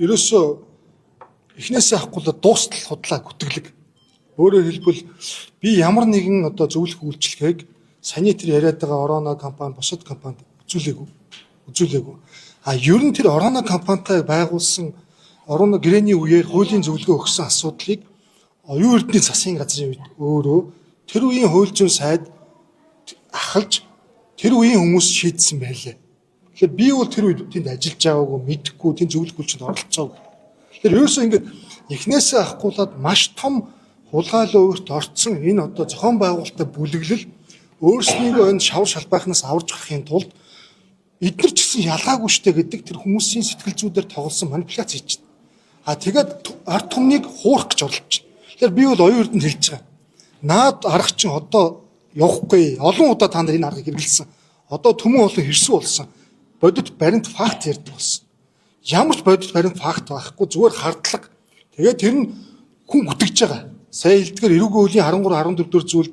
ерөөсөө эхнээсээ авахгүй л дуустал худлаа гүтгэлэг. Өөрөөр хэлбэл би ямар нэгэн одоо зөвлөх үйлчлэгийг саний тэр яриад байгаа Ороно компани, бусад компанид үзүүлээгүй. Ер нь тэр Ороно компанитай байгуулсан Ороно грэний үеэр хуулийн зөвлөгөө өгсөн асуудлыг оюун эрдэнэ засгийн газрын үед өөрөө тэр үеийн хууль зүйн сайд ахалж тэр үеийн хүмүүс шийдсэн байлээ. Тэгэхээр би бол тэр үед тэнд ажиллаж байгаагүй, мэдэхгүй, тэнд зөвлөх үйлчинд оролцоогүй. Тэгэхээр ерөөсөө ингээд эхнээсээ ахгуулаад маш том хулгайлан өөрт орцсон энэ одоо зохион байгуулалттай бүлэглэл өөрснийгөө энэ шавар шалбайхнаас аварж гарахын тулд эдгээр ч гэсэн ялгаагүй штэ гэдэг тэр хүмүүсийн сэтгэл зүйдээр тоглосон манипуляц хийж байна. Тэгээд ард түмнийг хуурах гэж оролдож байна. Тэгэхээр би бол оюун эрдэнэд хэлж байгаа. Наад арга чинь одоо явахгүй. Олон удаа та нар энэ аргыг хэрэглэсэн. Одоо төмөн олон хэрсүү болсон. Бодит баримт факт ярьдаг болсон. Ямар ч бодит баримт факт байхгүй, зүгээр хардлага. Тэгээд тэр нь хүн гүтгэж байгаа. Сая хэлдгээр эрүүгийн хуулийн 13 14 дэх зүйлд